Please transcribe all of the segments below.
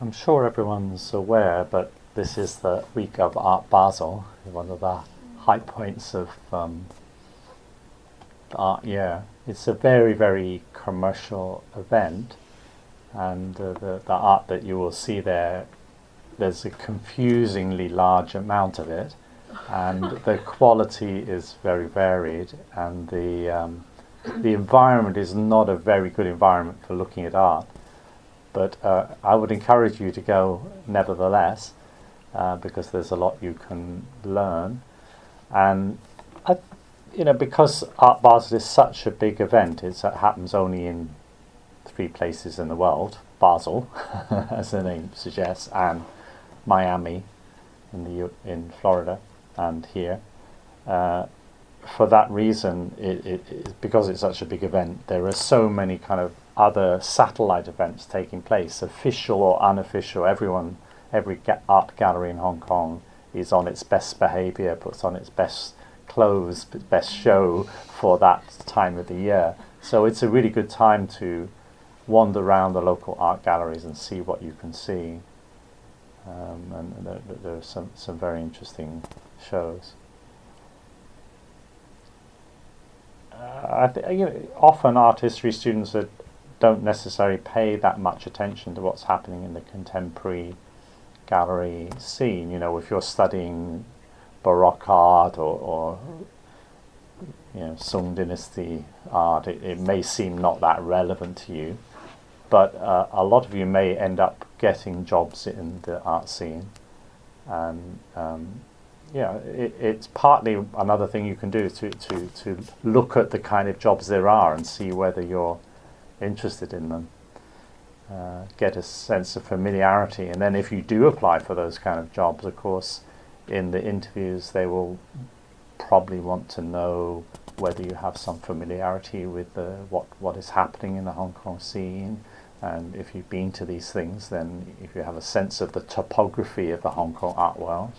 I'm sure everyone's aware, but this is the week of Art Basel, one of the high points of the art year. It's a very, very commercial event, and the art that you will see there, there's a confusingly large amount of it, and the quality is very varied, and the environment is not a very good environment for looking at art. But I would encourage you to go nevertheless, because there's a lot you can learn. And because Art Basel is such a big event, it happens only in 3 places in the world: Basel, as the name suggests, and Miami in Florida, and here. For that reason, because it's such a big event, there are so many kind of other satellite events taking place, official or unofficial. Every art gallery in Hong Kong is on its best behavior, puts on its best clothes, best show for that time of the year. So it's a really good time to wander around the local art galleries and see what you can see. And there are some very interesting shows. Often art history students don't necessarily pay that much attention to what's happening in the contemporary gallery scene. If you're studying Baroque art or Song Dynasty art, it may seem not that relevant to you, but a lot of you may end up getting jobs in the art scene, and it's partly another thing you can do to look at the kind of jobs there are and see whether you're interested in them. Get a sense of familiarity, and then if you do apply for those kind of jobs, of course, in the interviews they will probably want to know whether you have some familiarity with what is happening in the Hong Kong scene, and if you've been to these things, then if you have a sense of the topography of the Hong Kong art world,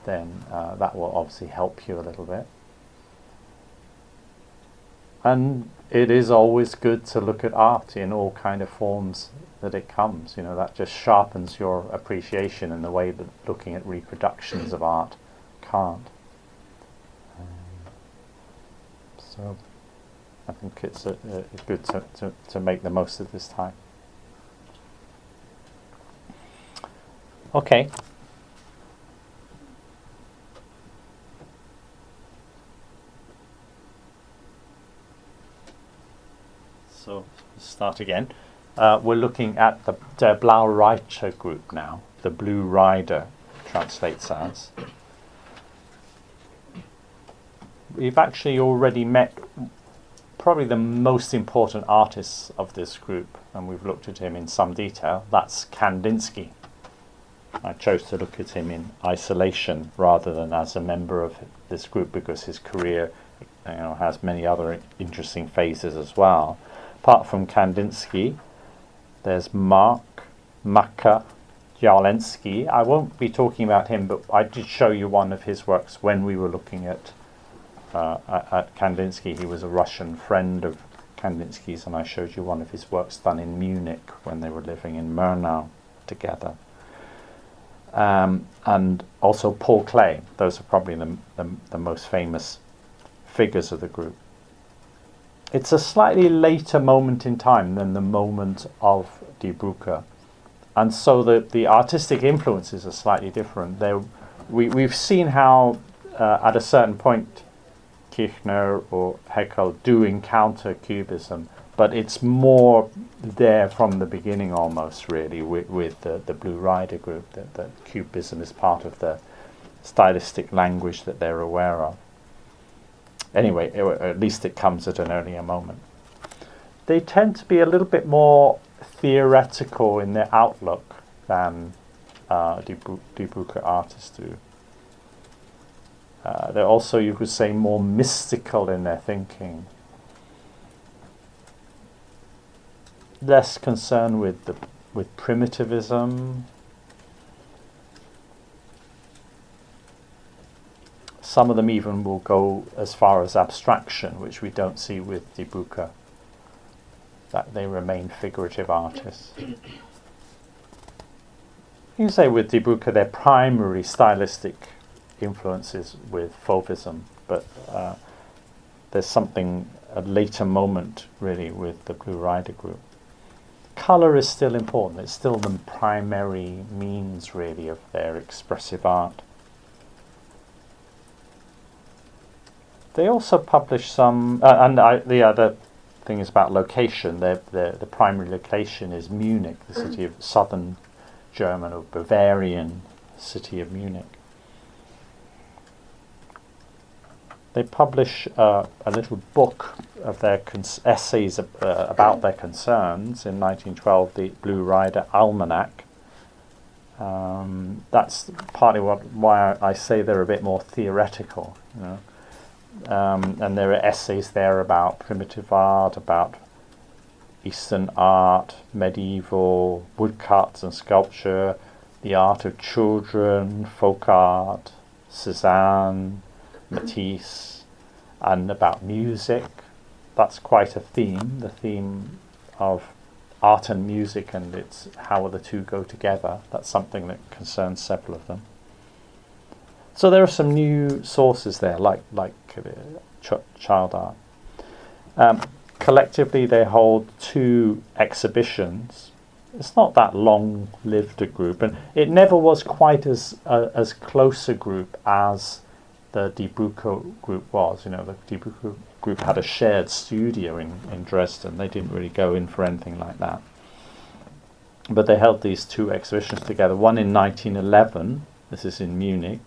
then that will obviously help you a little bit. And it is always good to look at art in all kind of forms that it comes. That just sharpens your appreciation in the way that looking at reproductions of art can't. So I think it's good to make the most of this time. Okay. So start again. We're looking at the Der Blaue Reiter group now. The Blue Rider translates as. We've actually already met probably the most important artist of this group, and we've looked at him in some detail. That's Kandinsky. I chose to look at him in isolation rather than as a member of this group because his career has many other interesting phases as well. Apart from Kandinsky, there's Marc, Macke, Jarlenski. I won't be talking about him, but I did show you one of his works when we were looking at Kandinsky. He was a Russian friend of Kandinsky's, and I showed you one of his works done in Munich when they were living in Murnau together. And also Paul Klee. Those are probably the most famous figures of the group. It's a slightly later moment in time than the moment of Die Brucke, and so the artistic influences are slightly different. We've seen how at a certain point Kirchner or Haeckel do encounter Cubism, but it's more there from the beginning almost, really, with the Blue Rider group, that Cubism is part of the stylistic language that they're aware of. Anyway, at least it comes at an earlier moment. They tend to be a little bit more theoretical in their outlook than Die Brucke artists do. They're also, you could say, more mystical in their thinking. Less concerned with primitivism. Some of them even will go as far as abstraction, which we don't see with Die Brucke. That they remain figurative artists. You can say with Die Brucke their primary stylistic influences with Fauvism, but there's something, a later moment really with the Blue Rider group. Colour is still important, it's still the primary means really of their expressive art. They also publish some, the other thing is about location. The primary location is Munich, the city of southern German or Bavarian city of Munich. They publish a little book of their essays about their concerns in 1912, the Blue Rider Almanac. That's partly why I say they're a bit more theoretical, you know. And there are essays there about primitive art, about Eastern art, medieval woodcuts and sculpture, the art of children, folk art, Cézanne, Matisse, and about music. That's quite a theme, the theme of art and music, and it's how the two go together. That's something that concerns several of them. So there are some new sources there, like child art. Collectively, they hold 2 exhibitions. It's not that long-lived a group, and it never was quite as close a group as the Die Brucke group was. You know, the Die Brucke group had a shared studio in Dresden. They didn't really go in for anything like that. But they held these 2 exhibitions together, one in 1911, this is in Munich,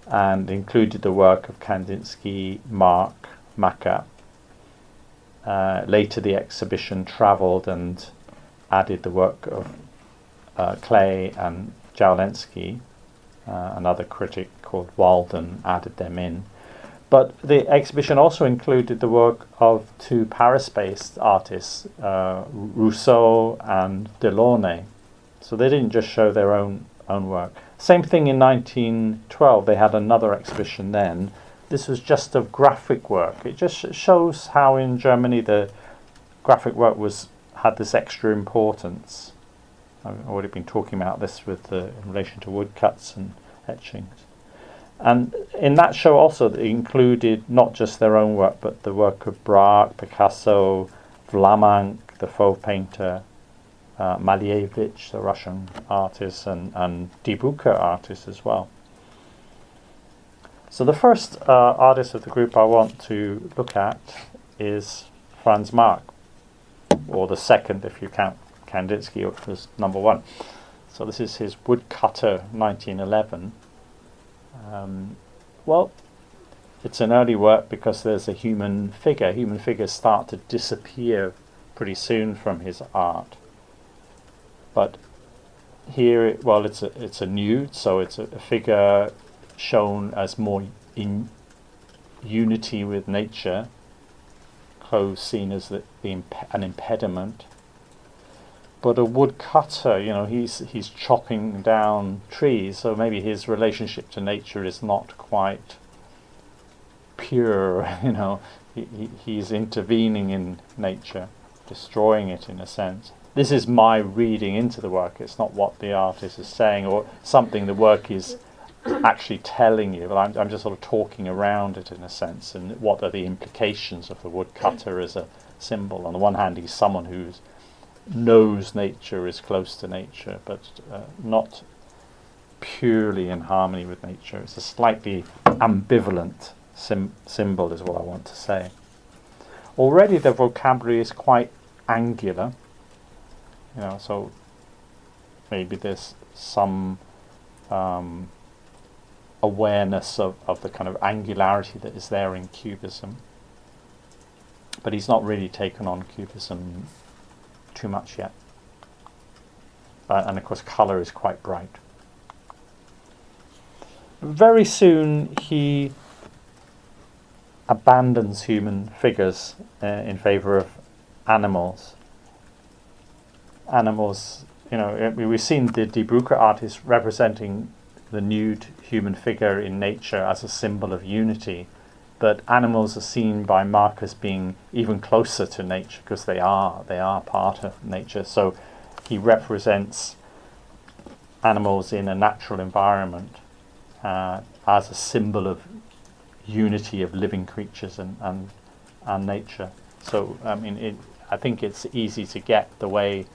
and included the work of Kandinsky, Marc, Macke. Later the exhibition travelled and added the work of Klee and Jawlensky. Another critic called Walden added them in. But the exhibition also included the work of 2 Paris-based artists, Rousseau and Delaunay. So they didn't just show their own work. Same thing in 1912, they had another exhibition then. This was just of graphic work. It just shows how in Germany the graphic work had this extra importance. I've already been talking about this in relation to woodcuts and etchings. And in that show also they included not just their own work, but the work of Braque, Picasso, Vlaminck, the faux painter, Malevich, the Russian artist, and Die Brucke artist as well. So the first artist of the group I want to look at is Franz Marc, or the second if you count Kandinsky as number 1. So this is his Woodcutter 1911. Well, it's an early work because there's a human figure. Human figures start to disappear pretty soon from his art. But here, it's a nude, so it's a figure shown as more in unity with nature, clothes seen as an impediment. But a woodcutter, you know, he's chopping down trees, so maybe his relationship to nature is not quite pure, you know. He's intervening in nature, destroying it in a sense. This is my reading into the work. It's not what the artist is saying or something the work is actually telling you, but I'm just sort of talking around it in a sense, and what are the implications of the woodcutter as a symbol. On the one hand, he's someone who knows nature, is close to nature, but not purely in harmony with nature. It's a slightly ambivalent symbol is what I want to say. Already the vocabulary is quite angular, you know, so maybe there's some awareness of the kind of angularity that is there in Cubism, but he's not really taken on Cubism too much yet. And of course colour is quite bright. Very soon he abandons human figures in favour of animals. Animals, you know, we've seen the Die Brucke artists representing the nude human figure in nature as a symbol of unity, but animals are seen by Marc as being even closer to nature because they are part of nature. So he represents animals in a natural environment as a symbol of unity of living creatures and nature. So I mean, I think it's easy to get the way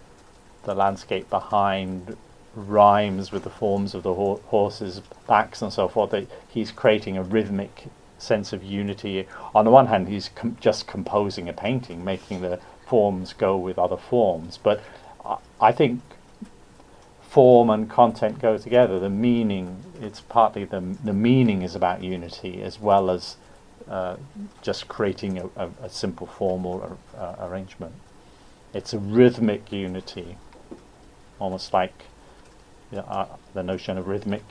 the landscape behind rhymes with the forms of the horses' backs and so forth. That he's creating a rhythmic sense of unity. On the one hand, he's just composing a painting, making the forms go with other forms. But I think form and content go together. The meaning, it's partly the meaning is about unity as well as just creating a simple formal arrangement. It's a rhythmic unity, almost like the notion of rhythmic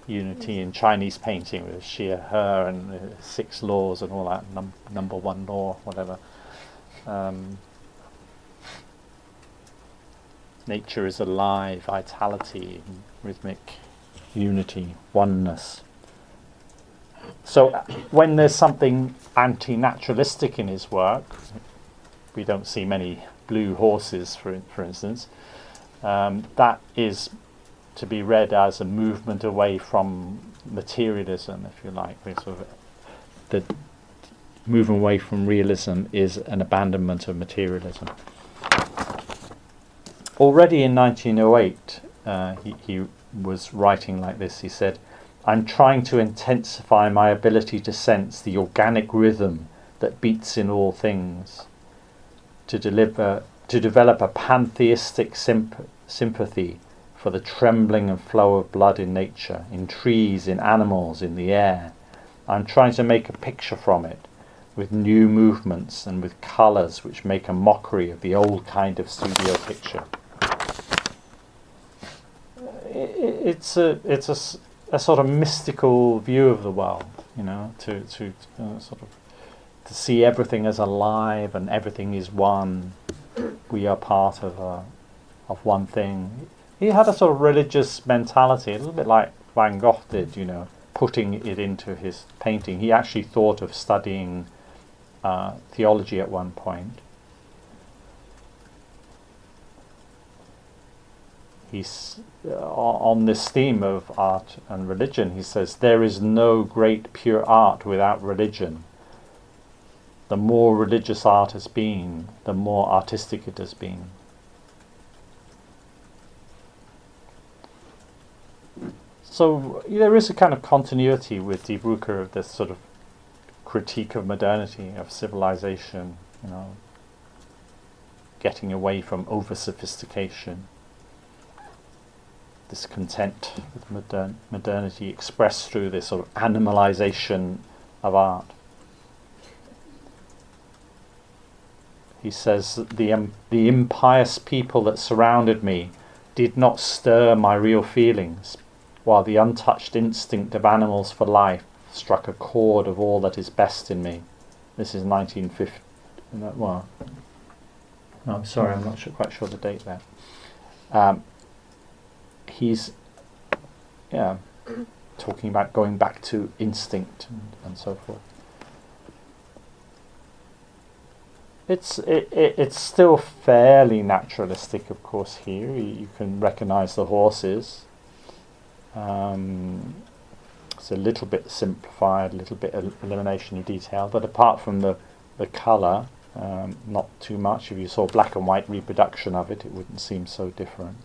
unity in Chinese painting with Xie He and 6 laws and all that, number 1 law, whatever. Nature is alive, vitality, rhythmic unity, oneness. So when there's something anti-naturalistic in his work, we don't see many blue horses, for instance, that is to be read as a movement away from materialism, if you like. Sort of the movement away from realism is an abandonment of materialism. Already in 1908, he was writing like this. He said, "I'm trying to intensify my ability to sense the organic rhythm that beats in all things, to develop a pantheistic sympathy for the trembling and flow of blood in nature, in trees, in animals, in the air. I'm trying to make a picture from it, with new movements and with colours which make a mockery of the old kind of studio picture." It's a sort of mystical view of the world, to sort of to see everything as alive and everything is one. We are part of one thing. He had a sort of religious mentality, a little bit like Van Gogh did, putting it into his painting. He actually thought of studying theology at one point. He's on this theme of art and religion. He says, "There is no great pure art without religion. The more religious art has been, the more artistic it has been." So there is a kind of continuity with Die Brucke of this sort of critique of modernity, of civilization, getting away from over-sophistication. Discontent with modernity expressed through this sort of animalization of art. He says that the impious people that surrounded me did not stir my real feelings, while the untouched instinct of animals for life struck a chord of all that is best in me. This is 1950. Well, no, I'm sorry, I'm not quite sure the date there. He's talking about going back to instinct and so forth. It's still fairly naturalistic, of course. Here you can recognise the horses. It's a little bit simplified, a little bit elimination of detail, but apart from the colour, not too much. If you saw black and white reproduction of it, it wouldn't seem so different.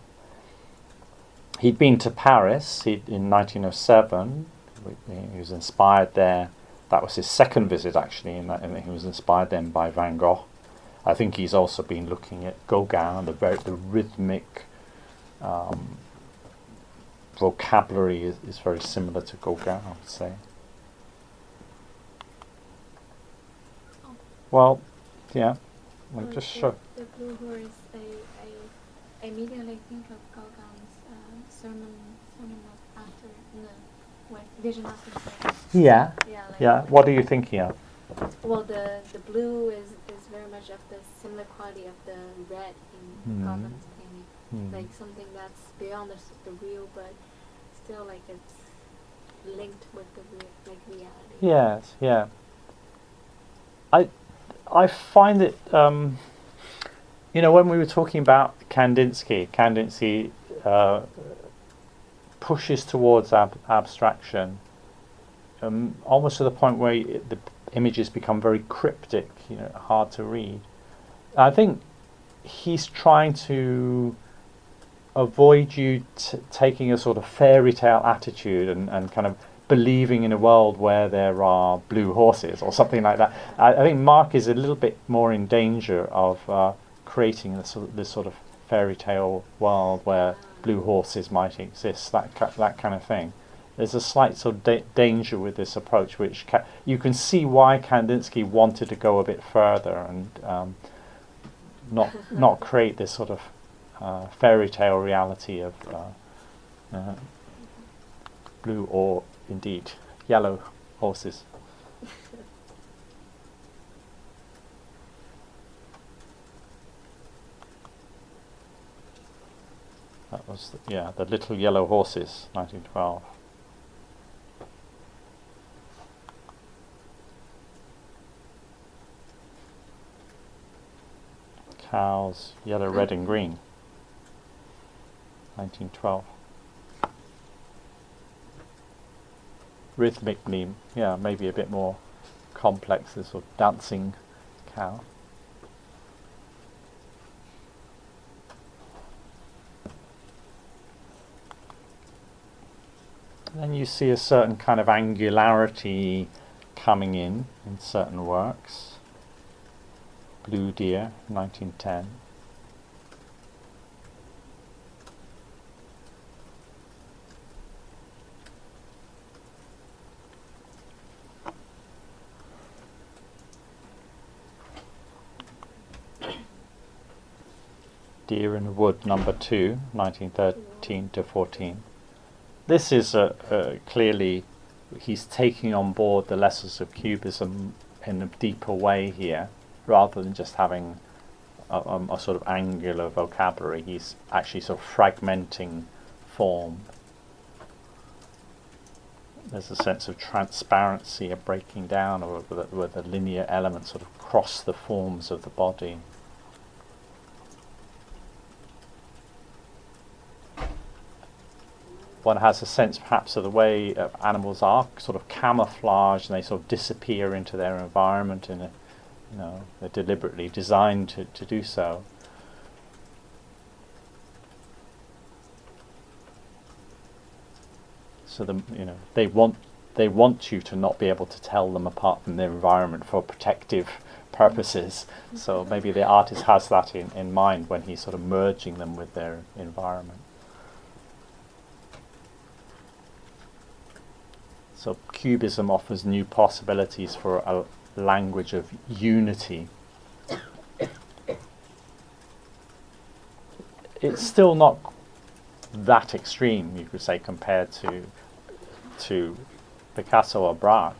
He'd been to Paris in 1907. He was inspired there. That was his second visit, actually, and he was inspired then by Van Gogh. I think he's also been looking at Gauguin, the rhythmic vocabulary is very similar to Gauguin, I would say. Oh. Well, yeah, I'll just show. The blue horse, I immediately think of Gauguin's sermon after Vision After. Yeah. Yeah. Yeah. What are you thinking of? Well, the blue is very much of the similar quality of the red in Gauguin's painting, like something that's beyond the real, but still like it's linked with the reality. Yes. Yeah. I find it. When we were talking about Kandinsky pushes towards abstraction, almost to the point where the images become very cryptic, hard to read. I think he's trying to avoid you taking a sort of fairy tale attitude and kind of believing in a world where there are blue horses or something like that. I think Marc is a little bit more in danger of creating this sort of fairy tale world where blue horses might exist, that kind of thing. There's a slight sort of danger with this approach, which you can see why Kandinsky wanted to go a bit further and not create this sort of fairy tale reality of blue or indeed yellow horses. That was the Little Yellow Horses, 1912. Cows, yellow, red and green, 1912. Rhythmically, maybe a bit more complex, this sort of dancing cow. Then you see a certain kind of angularity coming in certain works. Blue Deer, 1910. Deer in the Wood, number 2, 1913 to 14. This is clearly, he's taking on board the lessons of Cubism in a deeper way here, rather than just having a sort of angular vocabulary. He's actually sort of fragmenting form. There's a sense of transparency, a breaking down, or where the linear elements sort of cross the forms of the body. One has a sense perhaps of the way animals are sort of camouflaged and they sort of disappear into their environment in a, they're deliberately designed to do so. So they want you to not be able to tell them apart from their environment for protective purposes. So maybe the artist has that in mind when he's sort of merging them with their environment. So Cubism offers new possibilities for a language of unity. It's still not that extreme, you could say, compared to Picasso or Braque.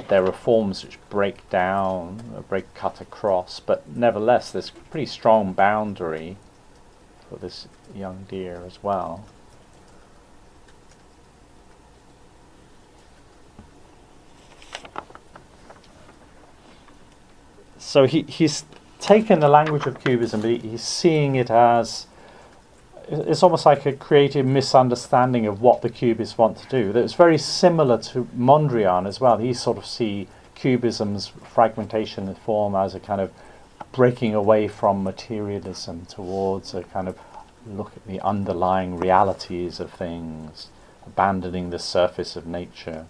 There are forms which break down, cut across, but nevertheless there's a pretty strong boundary for this young deer as well. So he's taken the language of Cubism, but he's seeing it as, it's almost like a creative misunderstanding of what the Cubists want to do. It's very similar to Mondrian as well. He sort of see Cubism's fragmentation of form as a kind of breaking away from materialism towards a kind of look at the underlying realities of things, abandoning the surface of nature,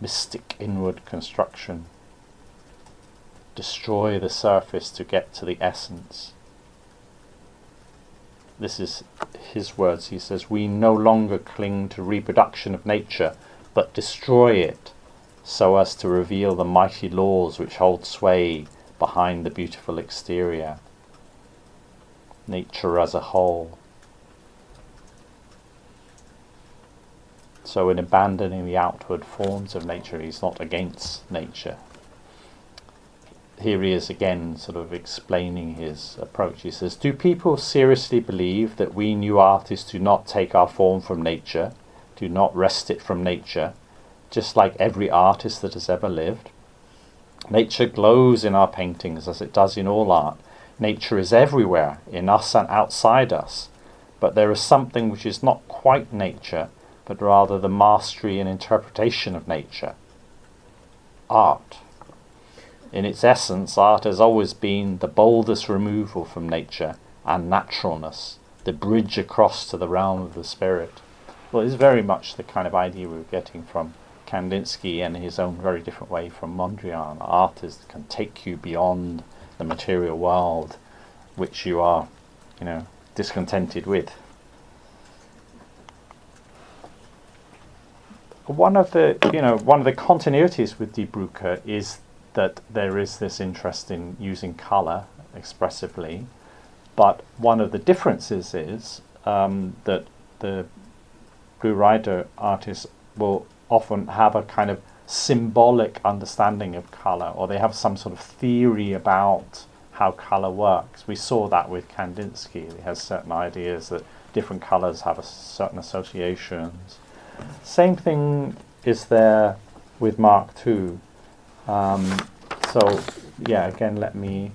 mystic inward construction. Destroy the surface to get to the essence. This is his words. He says, we no longer cling to reproduction of nature, but destroy it, so as to reveal the mighty laws which hold sway behind the beautiful exterior. Nature as a whole. So in abandoning the outward forms of nature, he's not against nature. Here he is again sort of explaining his approach. He says, do people seriously believe that we new artists do not take our form from nature, do not wrest it from nature, just like every artist that has ever lived? Nature glows in our paintings as it does in all art. Nature is everywhere, in us and outside us. but there is something which is not quite nature, but rather the mastery and interpretation of nature. Art. In its essence, art has always been the boldest removal from nature and naturalness, the bridge across to the realm of the spirit. Well, it's very much the kind of idea we were getting from Kandinsky and his own very different way from Mondrian. Art can take you beyond the material world, which you are, discontented with. One of the continuities with Die Brucke is that there is this interest in using colour expressively, but one of the differences is that the Blaue Reiter artists will often have a kind of symbolic understanding of colour, or they have some sort of theory about how colour works. We saw that with Kandinsky. He has certain ideas that different colours have certain associations. Same thing is there with Marc too. Again, let me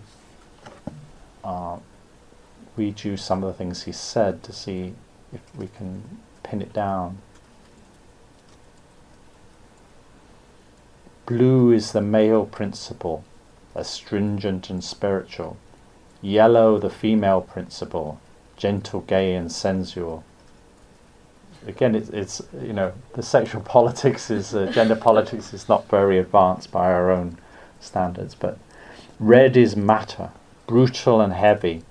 read you some of the things he said to see if we can pin it down. Blue is the male principle, astringent and spiritual. Yellow the female principle, gentle, gay and sensual. Again, it's the sexual politics is gender politics is not very advanced by our own standards, but red is matter, brutal and heavy,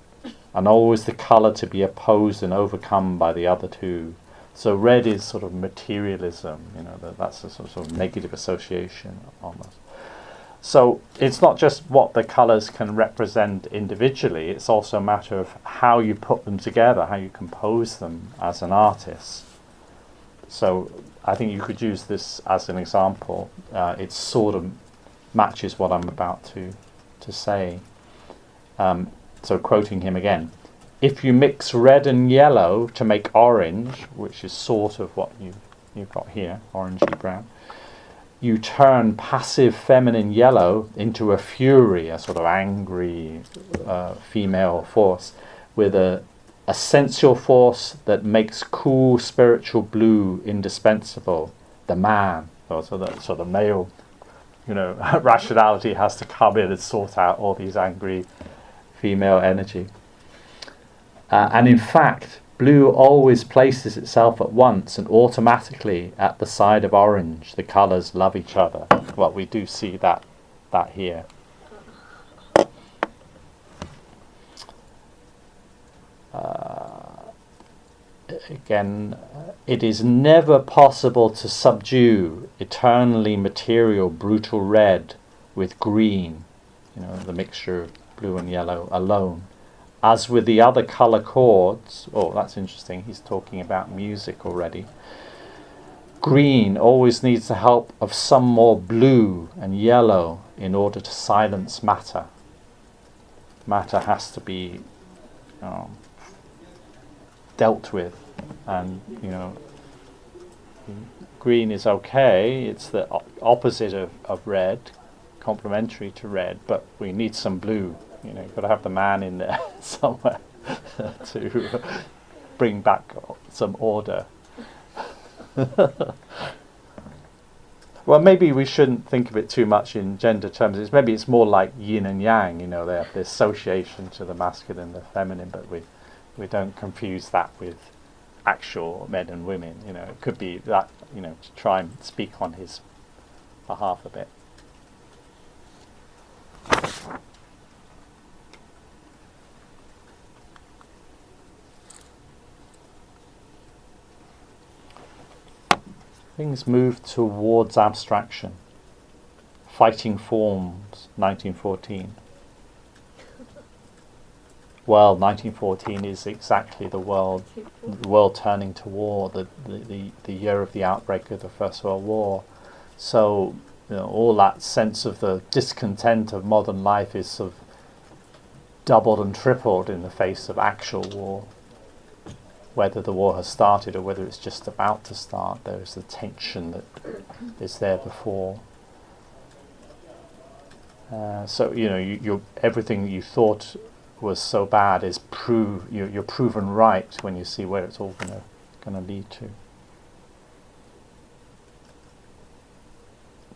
and always the colour to be opposed and overcome by the other two. So red is sort of materialism, that's a sort of negative association almost. So it's not just what the colours can represent individually, it's also a matter of how you put them together, how you compose them as an artist. So I think you could use this as an example. It sort of matches what I'm about to say. So quoting him again, if you mix red and yellow to make orange, which is sort of what you've got here, orangey brown, you turn passive feminine yellow into a fury, a sort of angry female force, with a sensual force that makes cool spiritual blue indispensable, the man. So the male, rationality has to come in and sort out all these angry female energy. And in fact, blue always places itself at once and automatically at the side of orange. The colours love each other. Well, we do see that here. Again, it is never possible to subdue eternally material brutal red with green, the mixture of blue and yellow alone. As with the other colour chords, that's interesting, he's talking about music already. Green always needs the help of some more blue and yellow in order to silence matter. Matter has to be dealt with, and green is okay, it's the opposite of red, complementary to red, but we need some blue. You've got to have the man in there somewhere to bring back some order. Well, maybe we shouldn't think of it too much in gender terms. Maybe it's more like yin and yang, they have this association to the masculine and the feminine, but we don't confuse that with actual men and women. It could be that, to try and speak on his behalf a bit. Things move towards abstraction. Fighting Forms, 1914. Well, 1914 is exactly the world turning to war, the year of the outbreak of the First World War. So, all that sense of the discontent of modern life is sort of doubled and tripled in the face of actual war. Whether the war has started or whether it's just about to start, there is the tension that is there before. So you everything you thought was so bad is you're proven right when you see where it's all going to lead to.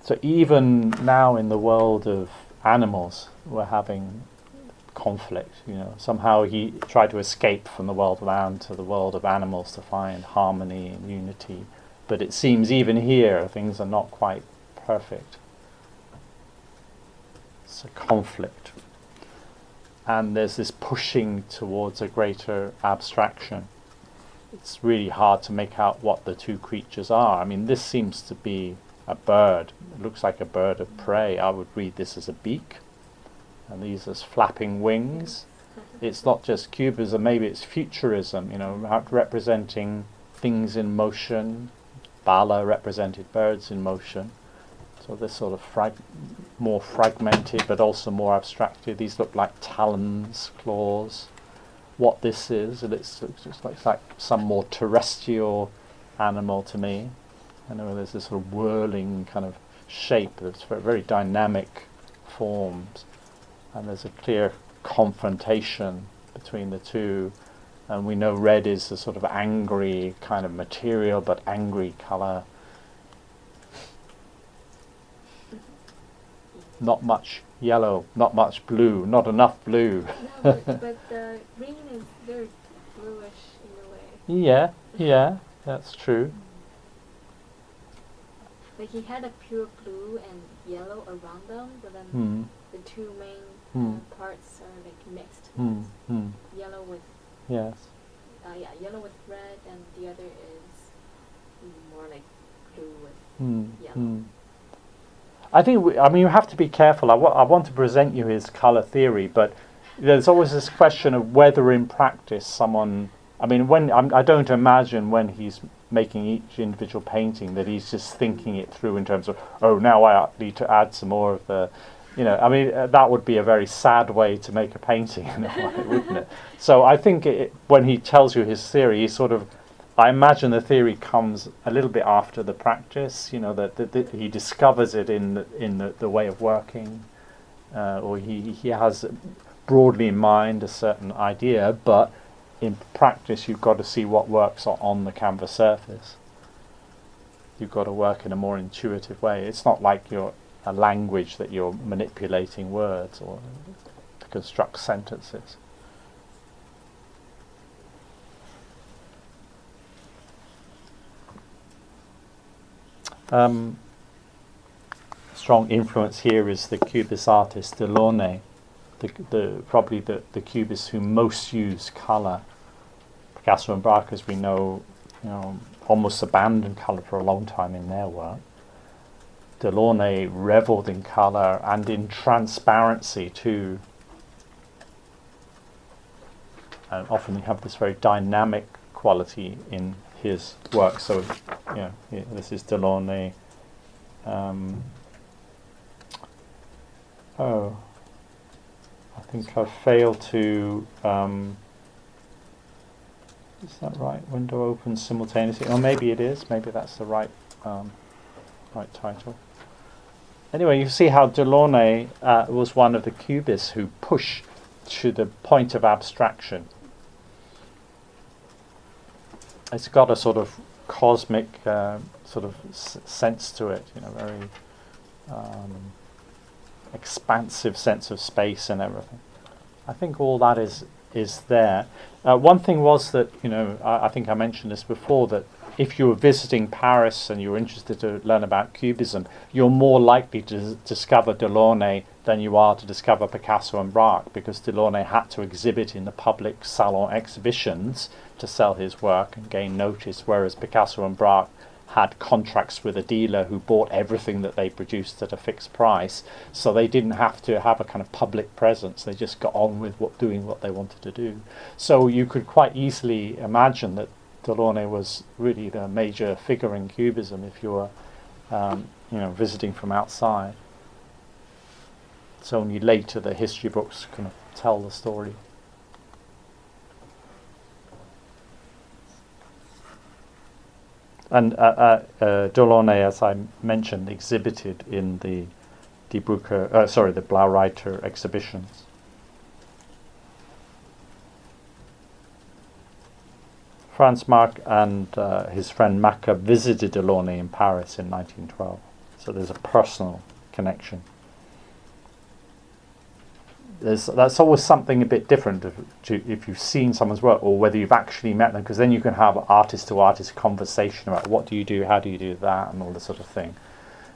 So even now in the world of animals, we're having conflict. Somehow he tried to escape from the world of man to the world of animals to find harmony and unity. But it seems even here things are not quite perfect. It's a conflict. And there's this pushing towards a greater abstraction. It's really hard to make out what the two creatures are. I mean, this seems to be a bird. It looks like a bird of prey. I would read this as a beak. And these as flapping wings. It's not just Cubism, maybe it's futurism, representing things in motion. Bala represented birds in motion. So this sort of more fragmented, but also more abstracted. These look like talons, claws. What this is, it's like some more terrestrial animal to me. I know there's this sort of whirling kind of shape that's very dynamic forms, and there's a clear confrontation between the two. And we know red is a sort of angry kind of material, but angry colour. Not much yellow, not much blue, not enough blue. No, but the green is very bluish in a way. Yeah, that's true. Like he had a pure blue and yellow around them, but then the two main parts are like mixed. Yellow with yellow with red, and the other is more like blue with yellow. I think you have to be careful. I want to present you his colour theory, but there's always this question of whether in practice someone. I mean, I don't imagine when he's making each individual painting that he's just thinking it through in terms of, now I need to add some more of the. That would be a very sad way to make a painting, wouldn't it? So I think when he tells you his theory, he sort of, I imagine the theory comes a little bit after the practice. That he discovers it in the way of working, or he has broadly in mind a certain idea, but in practice you've got to see what works on the canvas surface. You've got to work in a more intuitive way. It's not like you're a language that you're manipulating words or to construct sentences. Strong influence here is the Cubist artist Delaunay, probably the Cubists who most use colour. Picasso and Braque, as we know, almost abandoned colour for a long time in their work. Delaunay revelled in colour and in transparency too. And often you have this very dynamic quality in his work. So, this is Delaunay. I think I failed to. Is that right? Window opens simultaneously. Or maybe it is. Maybe that's the right title. Anyway, you see how Delaunay was one of the Cubists who pushed to the point of abstraction. It's got a sort of cosmic sort of sense to it, very expansive sense of space and everything. I think all that is there. One thing was that, I think I mentioned this before, that if you were visiting Paris and you were interested to learn about Cubism, you're more likely to discover Delaunay than you are to discover Picasso and Braque, because Delaunay had to exhibit in the public salon exhibitions to sell his work and gain notice, whereas Picasso and Braque had contracts with a dealer who bought everything that they produced at a fixed price, so they didn't have to have a kind of public presence. They just got on with doing what they wanted to do. So you could quite easily imagine that Delaunay was really the major figure in Cubism if you were visiting from outside. It's only later the history books kind of tell the story. And Delaunay, as I mentioned, exhibited in the Die Brucke, the Blaue Reiter exhibitions. Franz Marc and his friend Macquer visited Delaunay in Paris in 1912. So there's a personal connection. That's always something a bit different if you've seen someone's work or whether you've actually met them, because then you can have artist-to-artist conversation about what do you do, how do you do that, and all this sort of thing.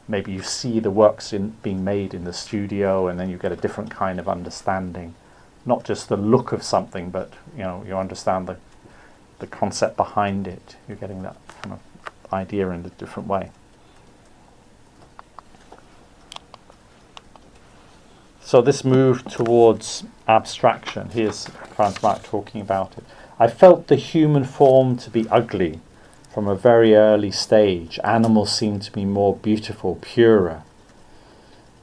Maybe you see the works being made in the studio, and then you get a different kind of understanding, not just the look of something, but you understand the concept behind it. You're getting that kind of idea in a different way. So this move towards abstraction, here's Franz Marc talking about it. I felt the human form to be ugly from a very early stage. Animals seemed to be more beautiful, purer.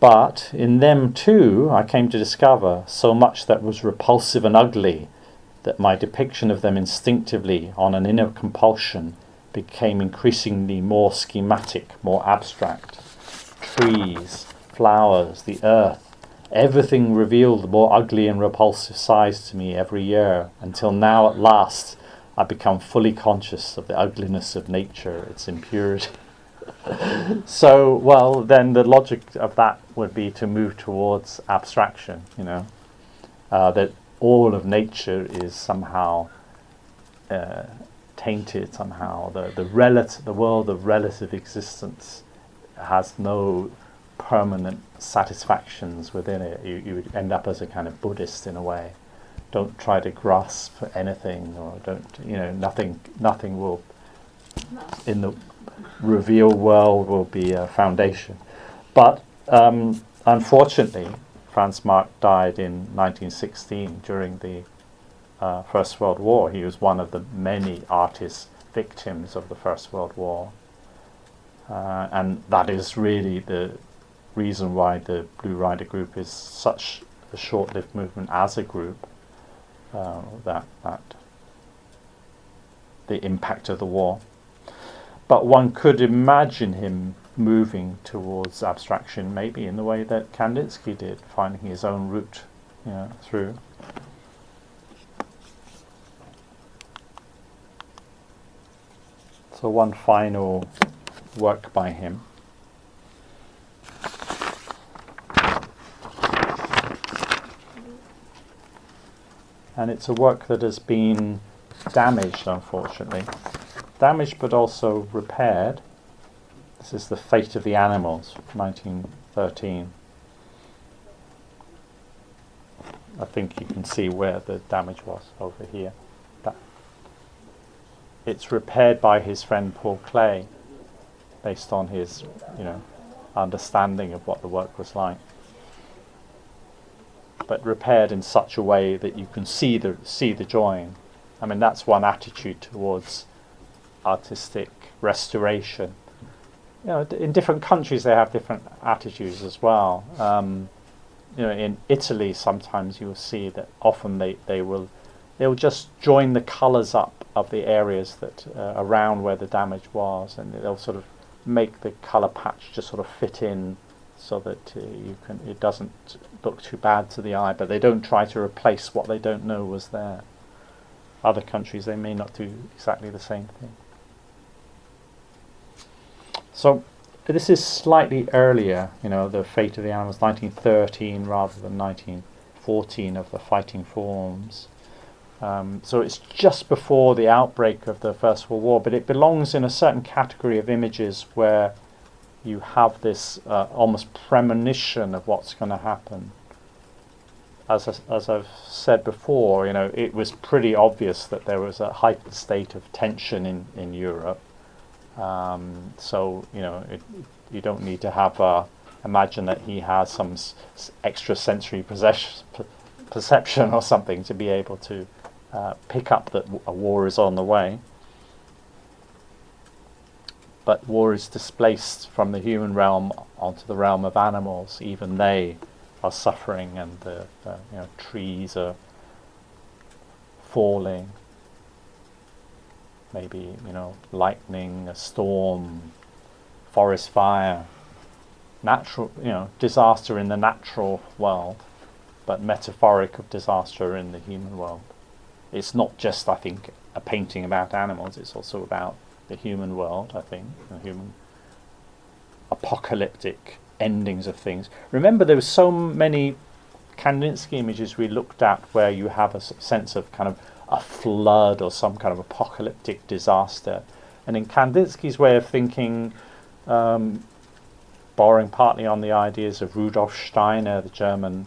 But in them too, I came to discover so much that was repulsive and ugly that my depiction of them instinctively on an inner compulsion became increasingly more schematic, more abstract. Trees, flowers, the earth, everything revealed more ugly and repulsive sides to me every year, until now at last I become fully conscious of the ugliness of nature, its impurity. So, well, then the logic of that would be to move towards abstraction, that all of nature is somehow tainted, somehow. The world of relative existence has no permanent satisfactions within it. You would end up as a kind of Buddhist in a way. Don't try to grasp anything, or nothing will in the revealed world will be a foundation. But unfortunately, Franz Marc died in 1916 during the First World War. He was one of the many artists victims of the First World War. And that is really the reason why the Blue Rider group is such a short-lived movement as a group, that the impact of the war. But one could imagine him moving towards abstraction, maybe in the way that Kandinsky did, finding his own route through. So one final work by him. And it's a work that has been damaged, unfortunately. Damaged but also repaired. This is The Fate of the Animals, 1913. I think you can see where the damage was, over here. It's repaired by his friend Paul Klee, based on his, understanding of what the work was like. But repaired in such a way that you can see the join. I mean, that's one attitude towards artistic restoration. In different countries they have different attitudes as well. In Italy, sometimes you will see that often they'll just join the colours up of the areas that around where the damage was, and they'll sort of make the colour patch just sort of fit in, so that it doesn't look too bad to the eye, but they don't try to replace what they don't know was there. Other countries, they may not do exactly the same thing. So this is slightly earlier, The Fate of the Animals, 1913 rather than 1914 of the Fighting Forms. So it's just before the outbreak of the First World War, but it belongs in a certain category of images where you have this almost premonition of what's going to happen. As I've said before, it was pretty obvious that there was a heightened state of tension in Europe. So you don't need to have imagine that he has some extrasensory perception or something to be able to pick up that a war is on the way. But war is displaced from the human realm onto the realm of animals. Even they are suffering, and the trees are falling. Maybe lightning, a storm, forest fire, natural disaster in the natural world, but metaphoric of disaster in the human world. It's not just, I think, a painting about animals. It's also about the human world, I think, the human apocalyptic endings of things. Remember, there were so many Kandinsky images we looked at where you have a sense of kind of a flood or some kind of apocalyptic disaster. And in Kandinsky's way of thinking, borrowing partly on the ideas of Rudolf Steiner, the German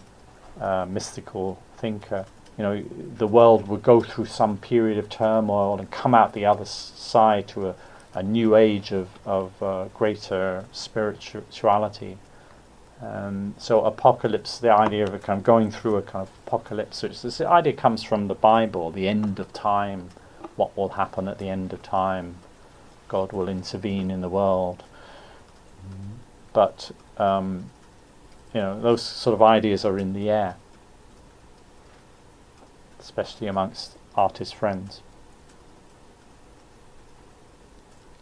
mystical thinker, the world would go through some period of turmoil and come out the other side to a new age of greater spirituality. So apocalypse, the idea of a kind of going through a kind of apocalypse, this idea comes from the Bible, the end of time, what will happen at the end of time. God will intervene in the world. But, those sort of ideas are in the air, especially amongst artist friends.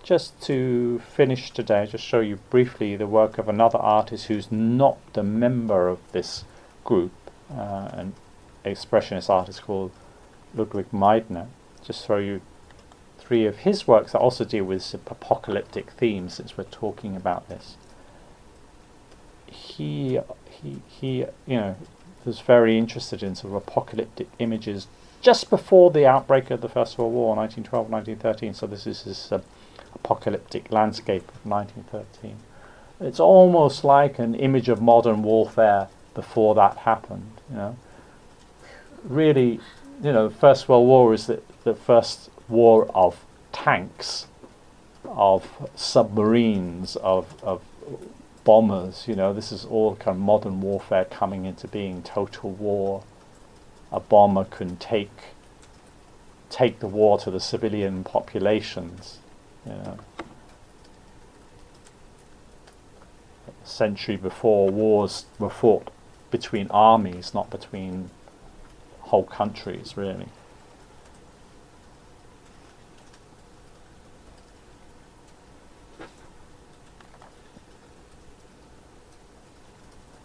Just to finish today, just show you briefly the work of another artist who's not a member of this group, an expressionist artist called Ludwig Meidner. Just show you 3 of his works that also deal with apocalyptic themes, since we're talking about this. He was very interested in sort of apocalyptic images just before the outbreak of the First World War, 1912, 1913. So this is his apocalyptic landscape of 1913. It's almost like an image of modern warfare before that happened. Really, the First World War is the first war of tanks, of submarines, of bombers. This is all kind of modern warfare coming into being, total war. A bomber can take the war to the civilian populations. A century before, wars were fought between armies, not between whole countries, really.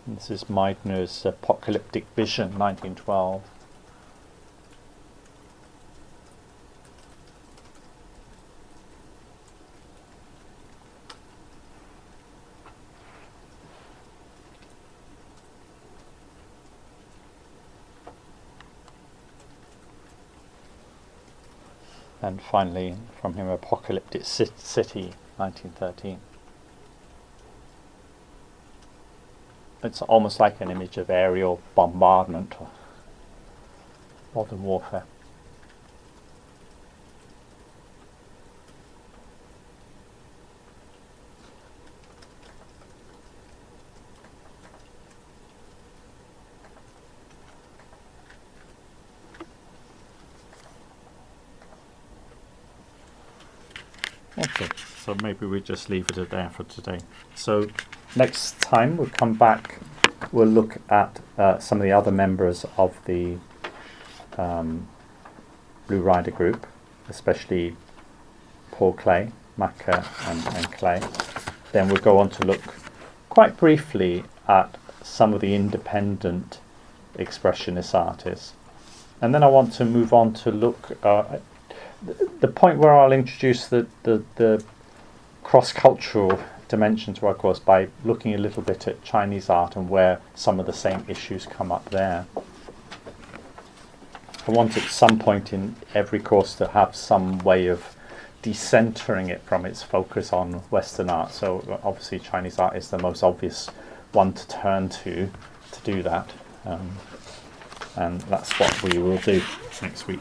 This is Meidner's Apocalyptic Vision, 1912. And finally, from him, Apocalyptic City, 1913. It's almost like an image of aerial bombardment or modern warfare. Okay, so maybe we just leave it there for today. So next time we'll come back, we'll look at some of the other members of the Blue Rider group, especially Paul Klee, Macke and Klee. Then we'll go on to look quite briefly at some of the independent expressionist artists. And then I want to move on to look at the point where I'll introduce the cross-cultural dimension to our course by looking a little bit at Chinese art and where some of the same issues come up there. I want at some point in every course to have some way of decentering it from its focus on Western art. So obviously Chinese art is the most obvious one to turn to do that. And that's what we will do next week.